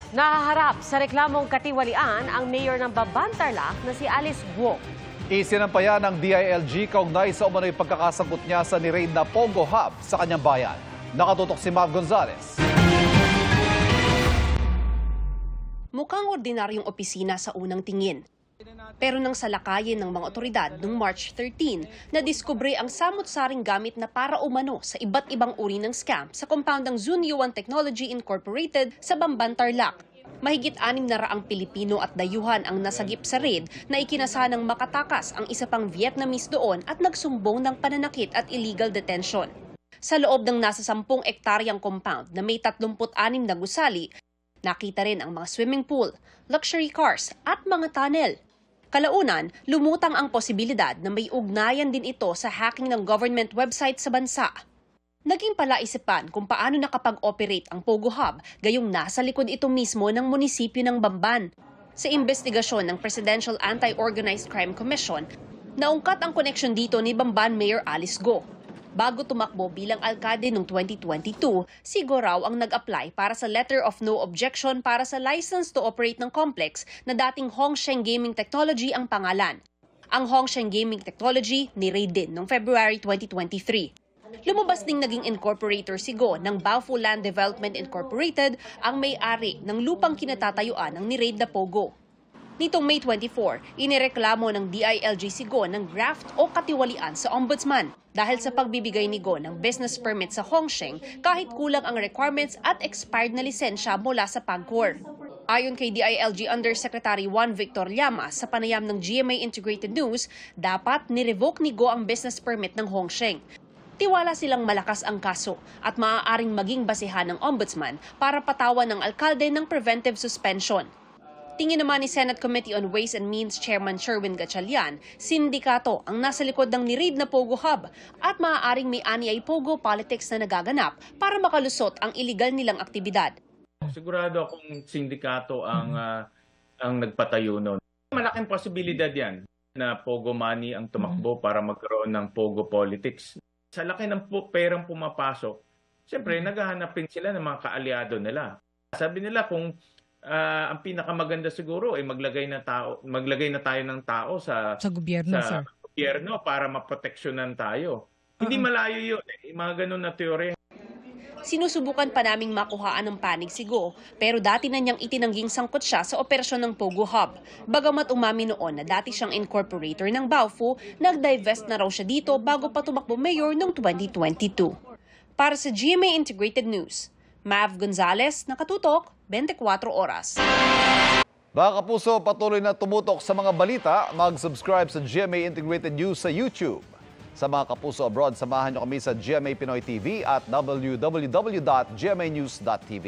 Nahaharap sa reklamong katiwalian ang mayor ng Bamban Tarlac na si Alice Guo. Isinampayan ng DILG kaugnay sa umano'y pagkakasangkot niya sa ni-raid na Pogo Hub sa kanyang bayan. Nakatutok si Mav Gonzalez. Mukhang ordinaryong opisina sa unang tingin. Pero nang salakayin ng mga otoridad noong March 13, nadiskubre ang samut-saring gamit na para umano sa iba't ibang uri ng scam sa compound ng Zunyuan Technology Incorporated sa Bamban Tarlac. Mahigit 600 Pilipino at dayuhan ang nasagip sa raid na ikinasa ng makatakas ang isa pang Vietnamese doon at nagsumbong ng pananakit at illegal detention. Sa loob ng nasa 10 ektaryang compound na may 36 na gusali, nakita rin ang mga swimming pool, luxury cars at mga tunnel. Kalaunan, lumutang ang posibilidad na may ugnayan din ito sa hacking ng government website sa bansa. Naging palaisipan kung paano nakapag-operate ang Pogo Hub, gayong nasa likod ito mismo ng munisipyo ng Bamban. Sa investigasyon ng Presidential Anti-Organized Crime Commission, naungkat ang koneksyon dito ni Bamban Mayor Alice Guo. Bago tumakbo bilang alkalde noong 2022, si Guo raw ang nag-apply para sa Letter of No Objection para sa license to operate ng complex na dating Hongsheng Gaming Technology ang pangalan. Ang Hongsheng Gaming Technology ni-raid din noong February 2023. Lumabas ding naging incorporator si Guo ng Baofu Land Development Incorporated, ang may-ari ng lupang kinatatayuan ng ni-raid na Pogo. Nitong May 24, inireklamo ng DILG si Guo ng graft o katiwalian sa ombudsman dahil sa pagbibigay ni Guo ng business permit sa Hongsheng kahit kulang ang requirements at expired na lisensya mula sa PAGCOR. Ayon kay DILG Undersecretary Juan Victor Llamas sa panayam ng GMA Integrated News, dapat ni-revoke ni Guo ang business permit ng Hongsheng. Tiwala silang malakas ang kaso at maaaring maging basehan ng ombudsman para patawan ng alkalde ng preventive suspension. Tingin naman ni Senate Committee on Ways and Means Chairman Sherwin Gatchalian, sindikato ang nasa likod ng ni-raid na Pogo Hub at maaaring may ani ay Pogo politics na nagaganap para makalusot ang iligal nilang aktibidad. Sigurado akong sindikato ang nagpatayo noon. Malaking posibilidad yan na Pogo money ang tumakbo para magkaroon ng Pogo politics. Sa laki ng perang pumapasok, siyempre naghahanapin sila ng mga kaalyado nila. Sabi nila kung ang pinakamaganda siguro ay maglagay na tayo ng tao sa gobyerno, sir. Gobyerno para maproteksyonan tayo. Hindi malayo 'yun, mga ganun na teorya. Sinusubukan pa naming makuhaan ng panig si Guo, pero dati na niyang itinangging sangkot siya sa operasyon ng Pogo Hub. Bagamat umami noon na dati siyang incorporator ng Baofu, nag-divest na raw siya dito bago pa tumakbo mayor noong 2022. Para sa GMA Integrated News, Mav Gonzalez, nakatutok, 24 oras. Mga kapuso, patuloy na tumutok sa mga balita. Mag-subscribe sa GMA Integrated News sa YouTube. Sa mga kapuso abroad, samahan niyo kami sa GMA Pinoy TV at www.gmanews.tv.